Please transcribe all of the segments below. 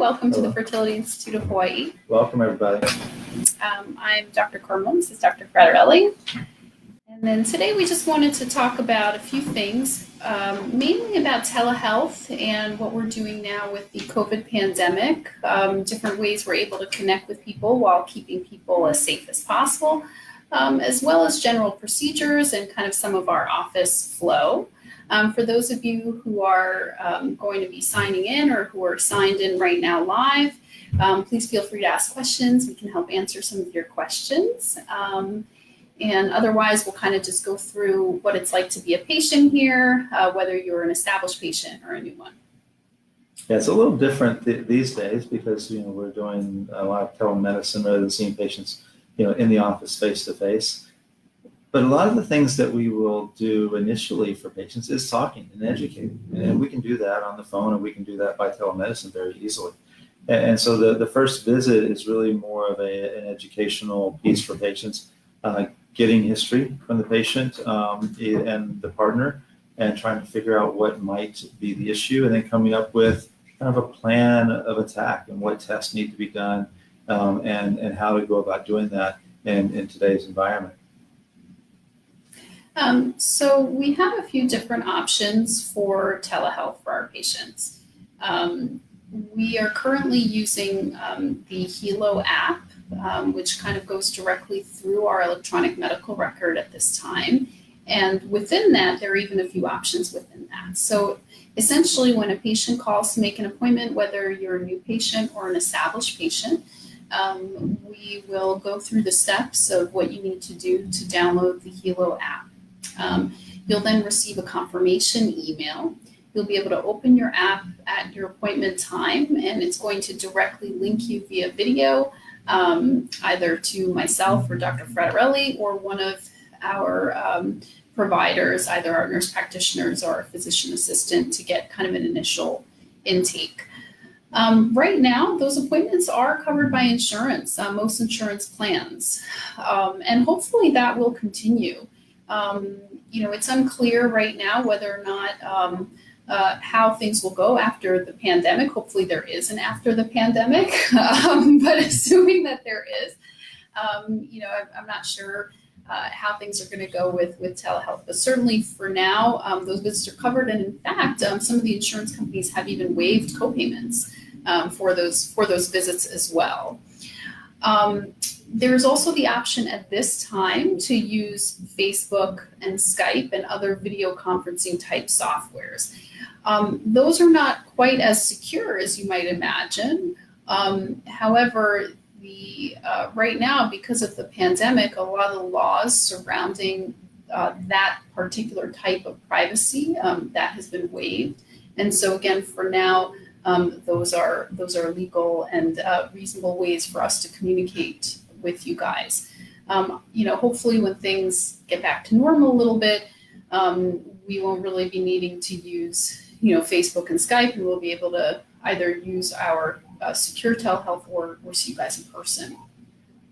welcome to the Hello. Fertility Institute of Hawaii. Welcome, everybody. I'm Dr. Karmon, this is Dr. Frattarelli. And then today we just wanted to talk about a few things, mainly about telehealth and what we're doing now with the COVID pandemic, different ways we're able to connect with people while keeping people as safe as possible, as well as general procedures and kind of some of our office flow. For those of you who are going to be signing in or who are signed in right now live, please feel free to ask questions. We can help answer some of your questions. And otherwise, we'll kind of just go through what it's like to be a patient here, whether you're an established patient or a new one. Yeah, it's a little different these days because we're doing a lot of telemedicine rather than seeing patients in the office face to face. But a lot of the things that we will do initially for patients is talking and educating. And we can do that on the phone, and we can do that by telemedicine very easily. And so the first visit is really more of an educational piece for patients, getting history from the patient and the partner, and trying to figure out what might be the issue, and then coming up with kind of a plan of attack and what tests need to be done, and how to go about doing that in today's environment. So we have a few different options for telehealth for our patients. We are currently using the Hilo app, which kind of goes directly through our electronic medical record at this time. And within that, there are even a few options within that. So essentially, when a patient calls to make an appointment, whether you're a new patient or an established patient, we will go through the steps of what you need to do to download the Hilo app. You'll then receive a confirmation email. You'll be able to open your app at your appointment time, and it's going to directly link you via video, either to myself or Dr. Frattarelli or one of our providers, either our nurse practitioners or our physician assistant, to get kind of an initial intake. Right now, those appointments are covered by insurance, most insurance plans, and hopefully that will continue. It's unclear right now whether or not how things will go after the pandemic. Hopefully there is an after the pandemic, but assuming that there is, I'm not sure how things are going to go with telehealth. But certainly for now, those visits are covered, and in fact, some of the insurance companies have even waived co-payments for those visits as well. There's also the option at this time to use Facebook and Skype and other video conferencing type softwares. Those are not quite as secure as you might imagine. However, right now, because of the pandemic, a lot of the laws surrounding that particular type of privacy that has been waived. And so again, for now, those are legal and reasonable ways for us to communicate with you guys. Hopefully when things get back to normal a little bit, we won't really be needing to use, Facebook and Skype, and we'll be able to either use our secure telehealth or see you guys in person.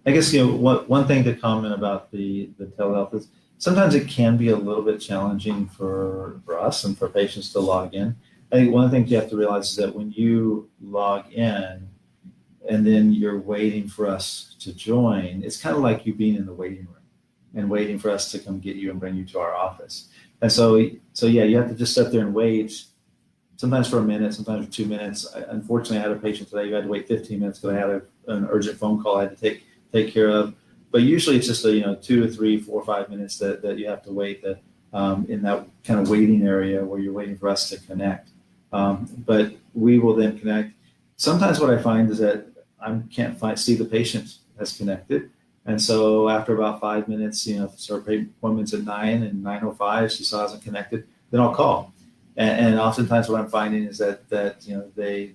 I guess, one thing to comment about the telehealth is sometimes it can be a little bit challenging for us and for patients to log in. I think one of the things you have to realize is that when you log in and then you're waiting for us to join, it's kind of like you being in the waiting room and waiting for us to come get you and bring you to our office. And so yeah, you have to just sit there and wait, sometimes for a minute, sometimes for 2 minutes. Unfortunately, I had a patient today who had to wait 15 minutes because I had an urgent phone call I had to take care of. But usually it's just 2 to 3, 4, 5 minutes that you have to wait in that kind of waiting area where you're waiting for us to connect. But we will then connect. Sometimes what I find is that I can't see the patient has connected. And so after about 5 minutes, if our appointment's at 9 and 9:05, she still hasn't connected, then I'll call. And oftentimes what I'm finding is that the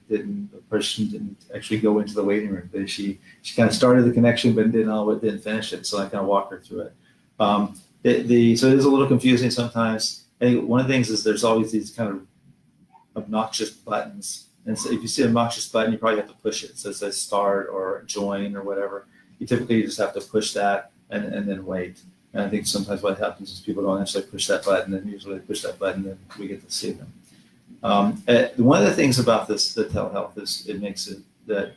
person didn't actually go into the waiting room. She kind of started the connection, but didn't finish it. So I kind of walk her through it. So it is a little confusing sometimes. I think one of the things is there's always these kind of obnoxious buttons. And so if you see an obnoxious button, you probably have to push it. So it says start or join or whatever. You typically just have to push that and then wait. And I think sometimes what happens is people don't actually push that button, and usually they push that button and we get to see them. One of the things about the telehealth is it makes it that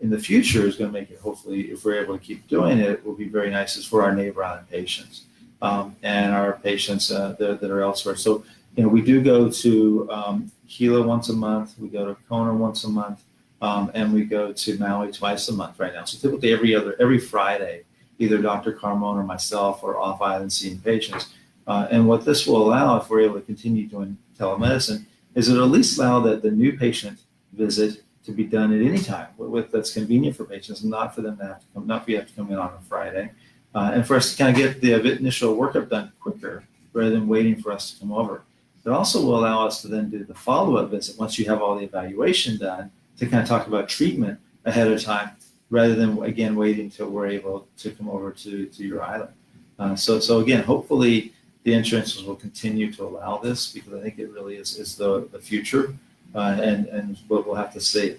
in the future is going to make it, hopefully, if we're able to keep doing it, it will be very nice is for our neighbor island patients and our patients that are elsewhere. So, we do go to Gila once a month, we go to Kona once a month, and we go to Maui twice a month right now. So typically every Friday, either Dr. Karmon or myself are off island seeing patients. And what this will allow, if we're able to continue doing telemedicine, is it'll at least allow the new patient visit to be done at any time that's convenient for patients, not for them to have to come, not for you to have to come in on a Friday, and for us to kind of get the initial workup done quicker rather than waiting for us to come over. It also will allow us to then do the follow-up visit once you have all the evaluation done to kind of talk about treatment ahead of time rather than, again, waiting until we're able to come over to your island. So again, hopefully the insurances will continue to allow this because I think it really is the future and what we'll have to see.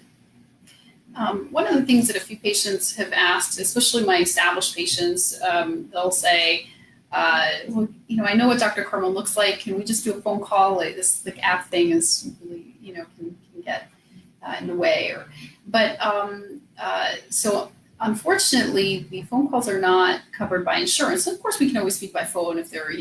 One of the things that a few patients have asked, especially my established patients, they'll say, well, I know what Dr. Karmon looks like. Can we just do a phone call? Like this, the app thing is really, can get in the way. So unfortunately, the phone calls are not covered by insurance. Of course, we can always speak by phone if there are,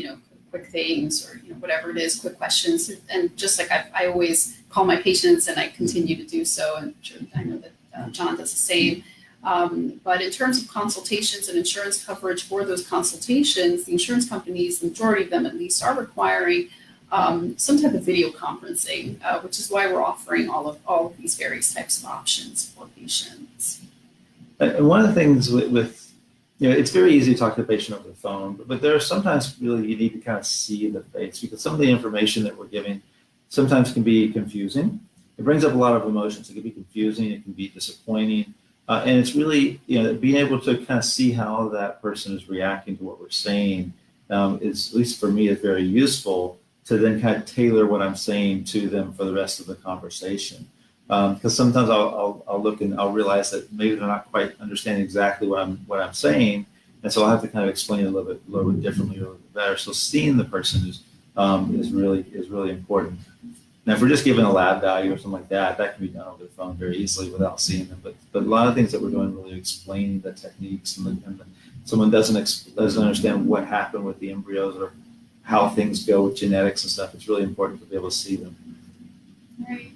quick things or, whatever it is, quick questions. And just like I always call my patients and I continue to do so. And I know that John does the same. But in terms of consultations and insurance coverage for those consultations, the insurance companies, the majority of them at least, are requiring some type of video conferencing, which is why we're offering all of these various types of options for patients. And one of the things with it's very easy to talk to the patient over the phone, but there are sometimes really you need to kind of see the face because some of the information that we're giving sometimes can be confusing. It brings up a lot of emotions. It can be confusing. It can be disappointing. And it's really, being able to kind of see how that person is reacting to what we're saying is, at least for me, is very useful to then kind of tailor what I'm saying to them for the rest of the conversation. Because sometimes I'll look and I'll realize that maybe they're not quite understanding exactly what I'm saying, and so I'll have to kind of explain it a little bit differently, a little bit better. So seeing the person is really important. Now, if we're just giving a lab value or something like that, that can be done over the phone very easily without seeing them. But a lot of things that we're doing really explaining the techniques, and someone doesn't understand what happened with the embryos or how things go with genetics and stuff. It's really important to be able to see them. Right.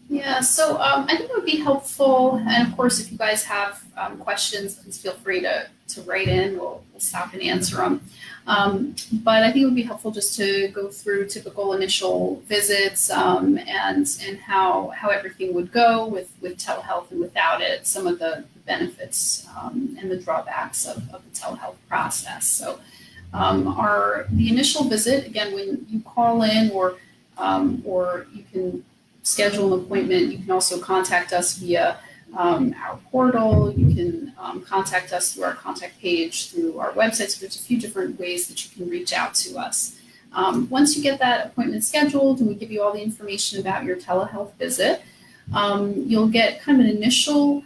Yeah, so I think it would be helpful, and of course, if you guys have questions, please feel free to write in. We'll stop and answer them. But I think it would be helpful just to go through typical initial visits and how everything would go with telehealth and without it, some of the benefits and the drawbacks of the telehealth process. So the initial visit, again, when you call in or you can schedule an appointment, you can also contact us via our portal. You can contact us through our contact page, through our website. So there's a few different ways that you can reach out to us. Once you get that appointment scheduled and we give you all the information about your telehealth visit, you'll get kind of an initial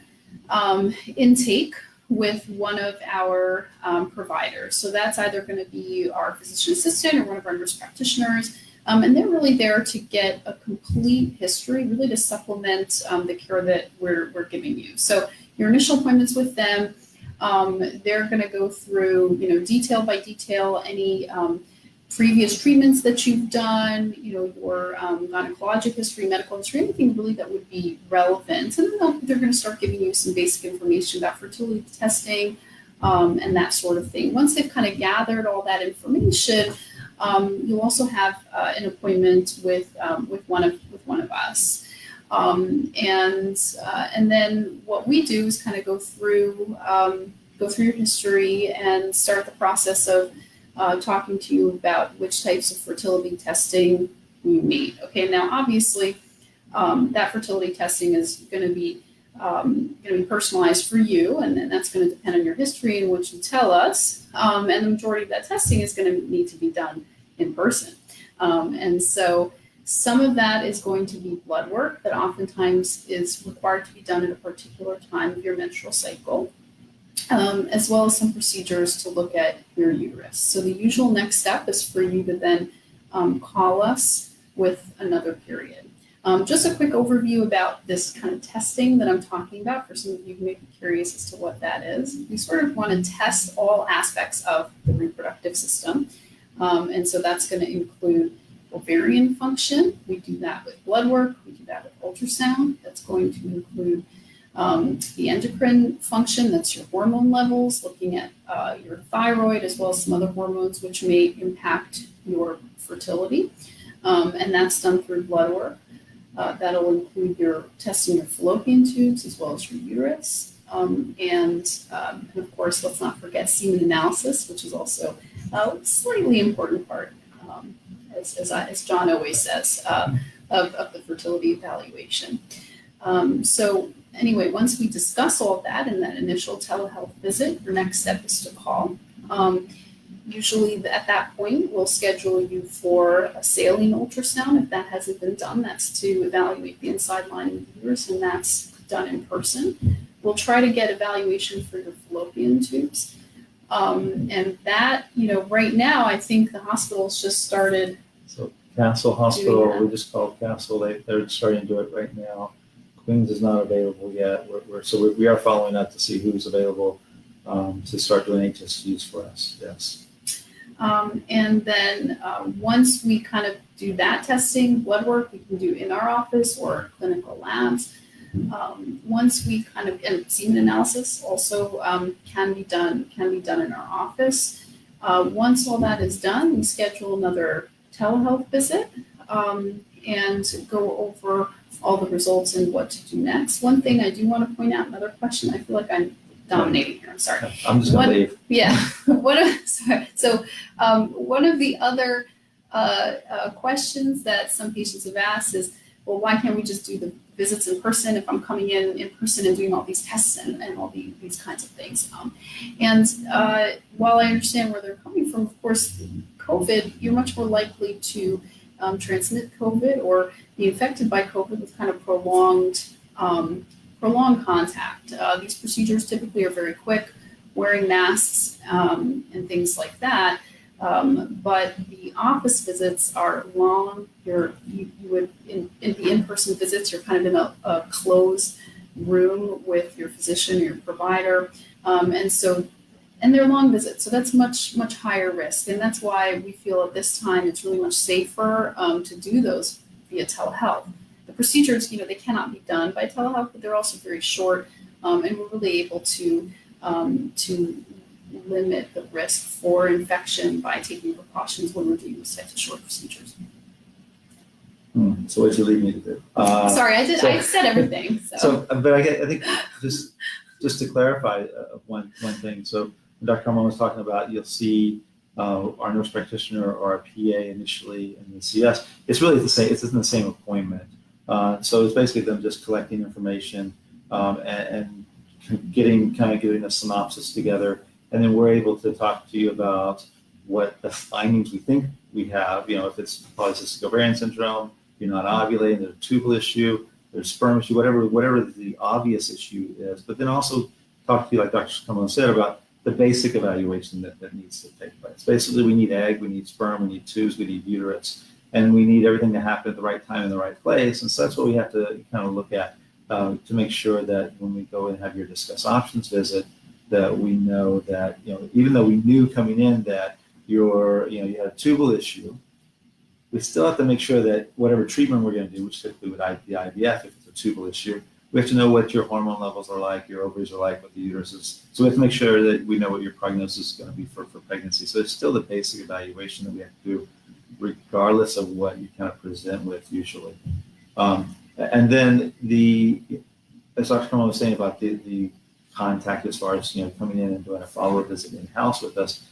intake with one of our providers. So that's either going to be our physician assistant or one of our nurse practitioners. And they're really there to get a complete history, really to supplement the care that we're giving you. So your initial appointments with them, they're going to go through, detail by detail, any previous treatments that you've done, your gynecologic history, medical history, anything really that would be relevant. And then they're going to start giving you some basic information about fertility testing and that sort of thing. Once they've kind of gathered all that information, you'll also have an appointment with one of us, and then what we do is kind of go through your history and start the process of talking to you about which types of fertility testing you need. Okay, now obviously that fertility testing is going to be personalized for you, and then that's going to depend on your history and what you tell us. And the majority of that testing is going to need to be done in person. And so some of that is going to be blood work that oftentimes is required to be done at a particular time of your menstrual cycle, as well as some procedures to look at your uterus. So the usual next step is for you to then call us with another period. Just a quick overview about this kind of testing that I'm talking about for some of you who may be curious as to what that is. We sort of want to test all aspects of the reproductive system. And so that's going to include ovarian function. We do that with blood work. We do that with ultrasound. That's going to include the endocrine function. That's your hormone levels, looking at your thyroid as well as some other hormones which may impact your fertility. And that's done through blood work. That'll include your testing your fallopian tubes as well as your uterus. And of course, let's not forget semen analysis, which is also a slightly important part, as John always says, of the fertility evaluation. So anyway, once we discuss all of that in that initial telehealth visit, your next step is to call. Usually at that point, we'll schedule you for a saline ultrasound. If that hasn't been done, that's to evaluate the inside lining of the uterus, and that's done in person. We'll try to get evaluation for your fallopian tubes. And that, right now, I think the hospital's just started. So Castle Hospital, we just called Castle. They're starting to do it right now. Queens is not available yet. We are following up to see who's available to start doing HSGs for us. Yes. And then once we kind of do that testing, blood work we can do in our office or clinical labs. Once we and semen analysis also can be done in our office. Once all that is done, we schedule another telehealth visit and go over all the results and what to do next. One thing I do want to point out, another question, I feel like I'm dominating here, I'm sorry. I'm just going to leave. Yeah, one of the other questions that some patients have asked is, well, why can't we just do the visits in person if I'm coming in person and doing all these tests and all these kinds of things? While I understand where they're coming from, of course, COVID, you're much more likely to transmit COVID or be infected by COVID with kind of prolonged contact. These procedures typically are very quick, wearing masks and things like that. But the office visits are long. You would in the in-person visits, you're kind of in a closed room with your physician, your provider, and they're long visits. So that's much higher risk, and that's why we feel at this time it's really much safer to do those via telehealth. The procedures, they cannot be done by telehealth, but they're also very short, and we're really able to limit the risk for infection by taking precautions when we're doing these types of short procedures. So what you lead me to do? Sorry, I said everything. But I think just to clarify one thing. So Dr. Karmon was talking about, you'll see our nurse practitioner or our PA initially in the CS. It's really the same. It's in the same appointment. So it's basically them just collecting information and getting a synopsis together, and then we're able to talk to you about what the findings we think we have. If it's polycystic ovarian syndrome, you're not ovulating, there's a tubal issue, there's sperm issue, whatever the obvious issue is. But then also talk to you, like Dr. Karmon said, about the basic evaluation that needs to take place. Basically, we need egg, we need sperm, we need tubes, we need uterus, and we need everything to happen at the right time in the right place. And so that's what we have to kind of look at to make sure that when we go and have your discuss options visit, that we know that, even though we knew coming in that you had a tubal issue, we still have to make sure that whatever treatment we're going to do, which typically would be IVF if it's a tubal issue, we have to know what your hormone levels are like, your ovaries are like, what the uterus is. So we have to make sure that we know what your prognosis is going to be for pregnancy. So it's still the basic evaluation that we have to do, regardless of what you kind of present with usually. And then as Dr. Karmon was saying about the contact as far as coming in and doing a follow-up visit in-house with us,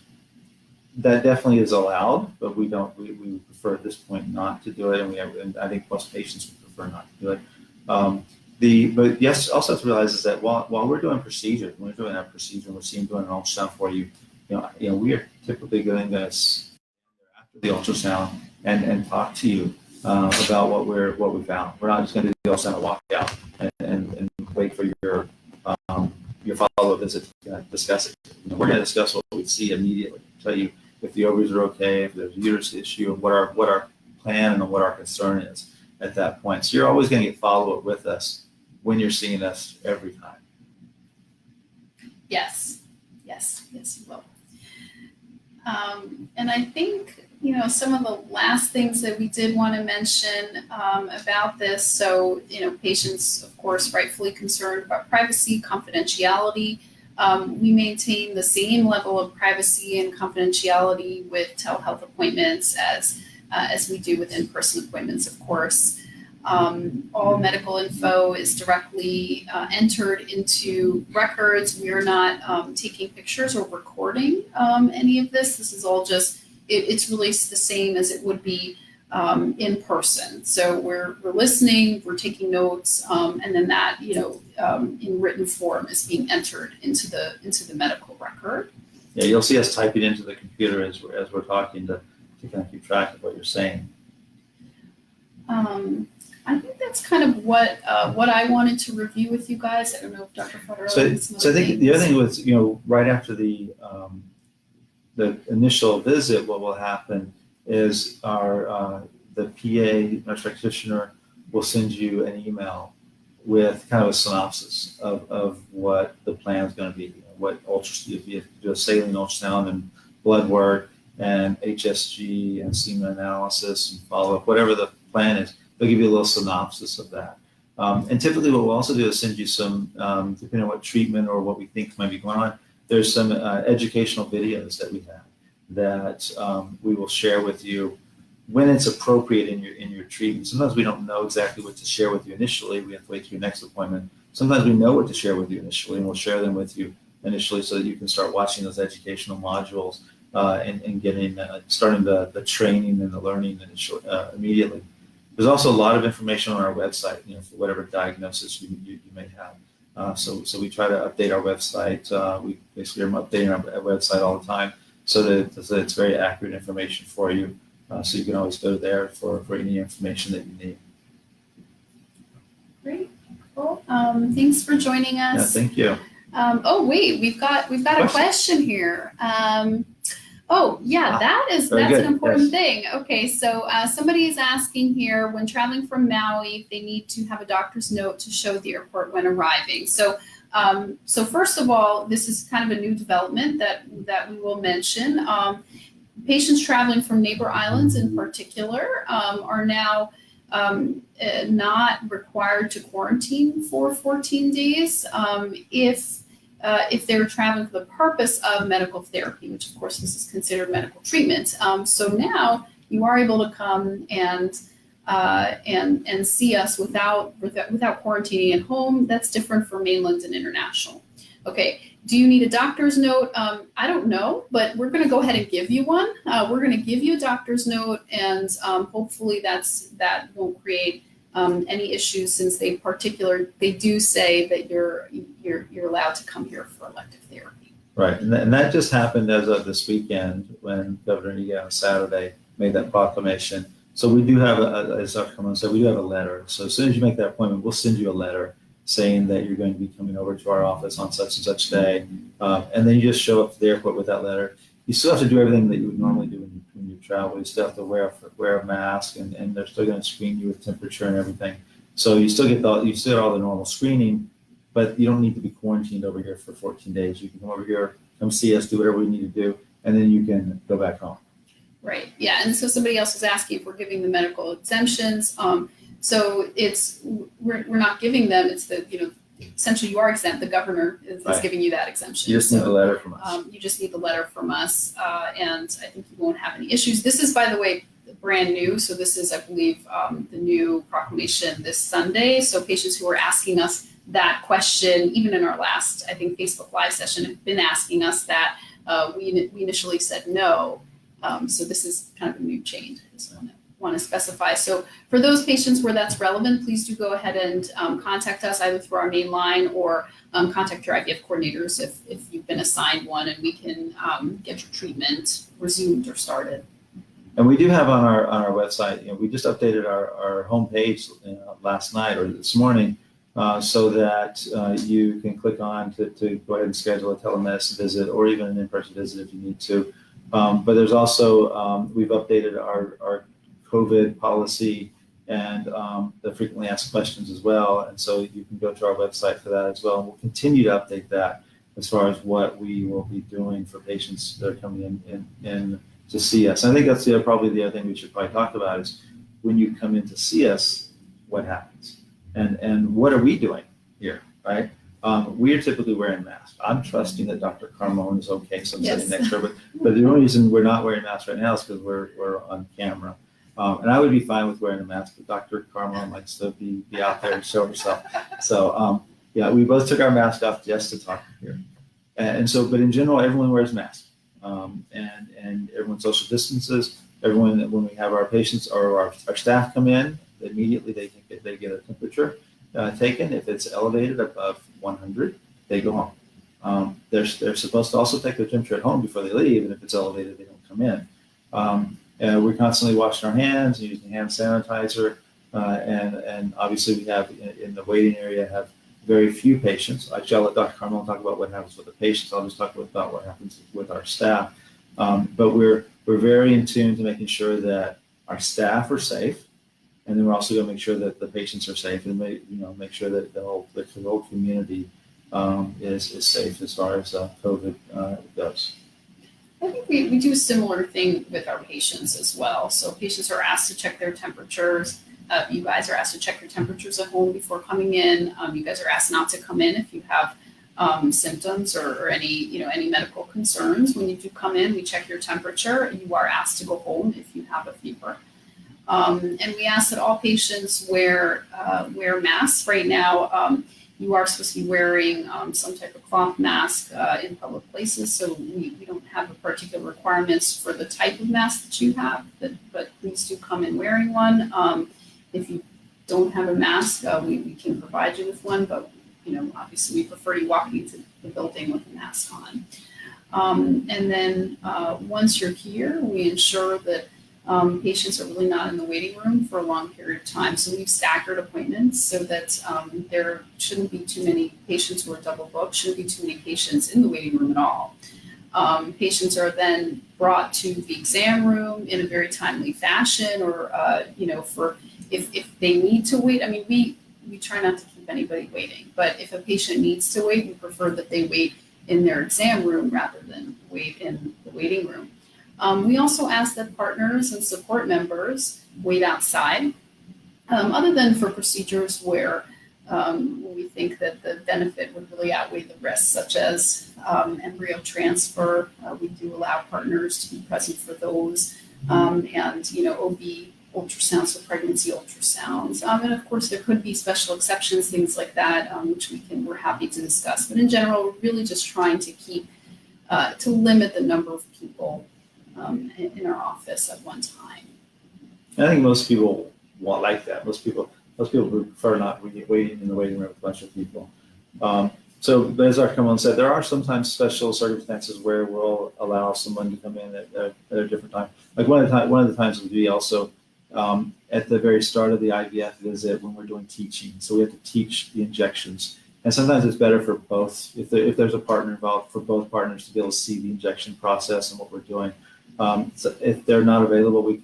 that definitely is allowed, but we prefer at this point not to do it, and I think most patients would prefer not to do it. But yes, also have to realize is that while we're doing procedures, when we're doing that procedure, and we're doing an ultrasound for you, we are typically going to after the ultrasound and talk to you about what we found. We're not just going to do the ultrasound and walk out and wait for your follow-up visit to discuss it. We're going to discuss what we see immediately, tell you if the ovaries are okay, if there's a uterus issue, and what our plan and on what our concern is at that point. So you're always going to get follow-up with us when you're seeing us every time. Yes, you will. And I think, some of the last things that we did want to mention about this. So, patients, of course, rightfully concerned about privacy, confidentiality. We maintain the same level of privacy and confidentiality with telehealth appointments as we do with in-person appointments, of course. All medical info is directly entered into records. We are not taking pictures or recording any of this. This is all just, it's really the same as it would be in person. So we're listening, we're taking notes, and then that, in written form is being entered into the medical record. Yeah, you'll see us typing into the computer as we're talking to kind of keep track of what you're saying. I think that's kind of what I wanted to review with you guys. I don't know if Dr. Frattarelli has some So I think things. the other thing was, right after the initial visit, what will happen is the PA, nurse practitioner, will send you an email with kind of a synopsis of what the plan is going to be, what ultrasound, if you do a saline ultrasound and blood work and HSG and semen analysis and follow-up, whatever the plan is. They'll give you a little synopsis of that. And typically what we'll also do is send you some, depending on what treatment or what we think might be going on, there's some educational videos that we have that we will share with you when it's appropriate in your treatment. Sometimes we don't know exactly what to share with you initially. We have to wait till your next appointment. Sometimes we know what to share with you initially, and we'll share them with you initially so that you can start watching those educational modules and getting starting the training and the learning immediately. There's also a lot of information on our website, for whatever diagnosis you may have. So we try to update our website. We basically are updating our website all the time so that it's very accurate information for you. So you can always go there for any information that you need. Great, cool. Thanks for joining us. Yeah, thank you. Oh wait, we've got a question here. That's an important thing. Okay, so somebody is asking here, when traveling from Maui, if they need to have a doctor's note to show at the airport when arriving. So first of all, this is kind of a new development that we will mention. Patients traveling from neighbor islands in particular are now not required to quarantine for 14 days if they're traveling for the purpose of medical therapy, which of course this is considered medical treatment. So now you are able to come and see us without quarantining at home. That's different for mainland and international. Okay, do you need a doctor's note? I don't know, but we're going to go ahead and give you one. We're going to give you a doctor's note, and hopefully that won't create any issues, since they do say that you're allowed to come here for elective therapy. Right, and that just happened as of this weekend when Governor Ige on Saturday made that proclamation. So we do have, as Dr. Karmon said, we do have a letter. So as soon as you make that appointment, we'll send you a letter saying that you're going to be coming over to our office on such and such day. And then you just show up to the airport with that letter. You still have to do everything that you would normally do when you travel. You still have to wear a mask, and they're still going to screen you with temperature and everything. So you still get all the normal screening, but you don't need to be quarantined over here for 14 days. You can come over here, come see us, do whatever we need to do, and then you can go back home. Right, yeah, and so somebody else is asking if we're giving the medical exemptions. So we're not giving them. It's essentially you are exempt. The governor is giving you that exemption. You just need the letter from us. You just need the letter from us, and I think you won't have any issues. This is, by the way, brand new. So this is, I believe, the new proclamation this Sunday. So patients who are asking us that question, even in our last, I think, Facebook Live session, have been asking us that. We initially said no. So this is kind of a new change. So I want to specify. So for those patients where that's relevant, please do go ahead and contact us either through our main line or contact your IVF coordinators if you've been assigned one, and we can get your treatment resumed or started. And we do have on our website, we just updated our homepage last night or this morning so that you can click on to go ahead and schedule a telemedicine visit or even an in-person visit if you need to. But there's also, we've updated our COVID policy and the frequently asked questions as well. And so you can go to our website for that as well. And we'll continue to update that as far as what we will be doing for patients that are coming in to see us. And I think that's probably the other thing we should probably talk about is when you come in to see us, what happens? And what are we doing here, right? We are typically wearing masks. I'm trusting that Dr. Karmon is okay, so I'm sitting next to her. But the only reason we're not wearing masks right now is because we're on camera. And I would be fine with wearing a mask, but Dr. Karmon likes to be out there and show herself. So yeah, we both took our mask off just to talk here. And so, but in general, everyone wears masks. And everyone social distances. Everyone, when we have our patients or our staff come in, immediately they get a temperature taken. If it's elevated above 100, they go home. They're supposed to also take their temperature at home before they leave, and if it's elevated, they don't come in. We're constantly washing our hands, using hand sanitizer, and obviously we have in the waiting area have very few patients. Actually, I'll let Dr. Karmon talk about what happens with the patients. I'll just talk about what happens with our staff. But we're very in tune to making sure that our staff are safe, and then we're also going to make sure that the patients are safe, and make sure that the whole community is safe as far as COVID goes. I think we do a similar thing with our patients as well. So patients are asked to check their temperatures. You guys are asked to check your temperatures at home before coming in. You guys are asked not to come in if you have symptoms or any medical concerns. When you do come in, we check your temperature. You are asked to go home if you have a fever. And we ask that all patients wear masks. Right now, you are supposed to be wearing some type of cloth mask in public places. So we don't have a particular requirements for the type of mask that you have, but please do come in wearing one. If you don't have a mask, we can provide you with one, but obviously we prefer you walking into the building with a mask on. And then once you're here, we ensure that patients are really not in the waiting room for a long period of time. So we've staggered appointments so that there shouldn't be too many patients who are double booked, shouldn't be too many patients in the waiting room at all. Patients are then brought to the exam room in a very timely fashion, or for if they need to wait. I mean, we try not to keep anybody waiting, but if a patient needs to wait, we prefer that they wait in their exam room rather than wait in the waiting room. We also ask that partners and support members wait outside, other than for procedures where we think that the benefit would really outweigh the risks, such as embryo transfer. We do allow partners to be present for those, and OB ultrasounds, so pregnancy ultrasounds. And of course, there could be special exceptions, things like that, which we're happy to discuss. But in general, we're really just trying to limit the number of people in our office at one time. I think most people won't like that. Most people prefer not waiting in the waiting room with a bunch of people. So as Dr. Karmon said, there are sometimes special circumstances where we'll allow someone to come in at a different time. Like one of the times would be also at the very start of the IVF visit when we're doing teaching. So we have to teach the injections. And sometimes it's better for both, if there's a partner involved, for both partners to be able to see the injection process and what we're doing. So if they're not available,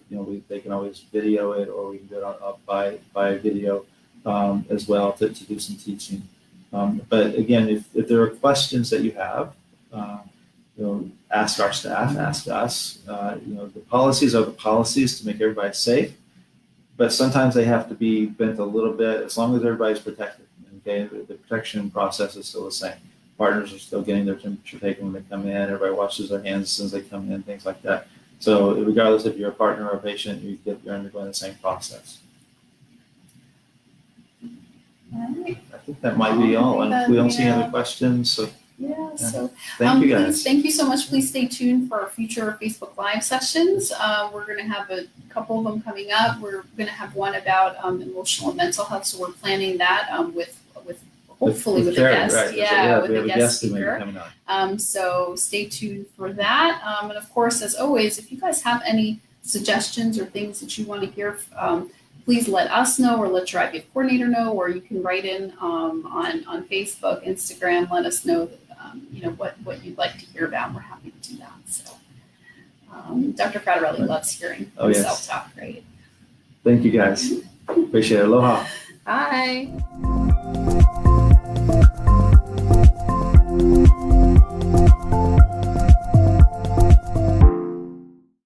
they can always video it, or we can do it by video as well to do some teaching. But again, if there are questions that you have, ask our staff, ask us. The policies are the policies to make everybody safe, but sometimes they have to be bent a little bit as long as everybody's protected. Okay, the protection process is still the same. Partners are still getting their temperature taken when they come in. Everybody washes their hands as soon as they come in, things like that. So regardless if you're a partner or a patient, you're undergoing the same process. All right. I think that might be all. And if we don't see any other questions, so so thank you guys. Thank you so much. Please stay tuned for our future Facebook Live sessions. We're going to have a couple of them coming up. We're going to have one about emotional and mental health. So we're planning that with hopefully with a guest. Right. With we have a guest speaker. coming on. So stay tuned for that. And of course, as always, if you guys have any suggestions or things that you want to hear, please let us know, or let your IVF coordinator know, or you can write in on Facebook, Instagram. Let us know what you'd like to hear about. We're happy to do that. So Dr. Frattarelli loves hearing himself talk, right? Thank you guys. Appreciate it. Aloha. Bye.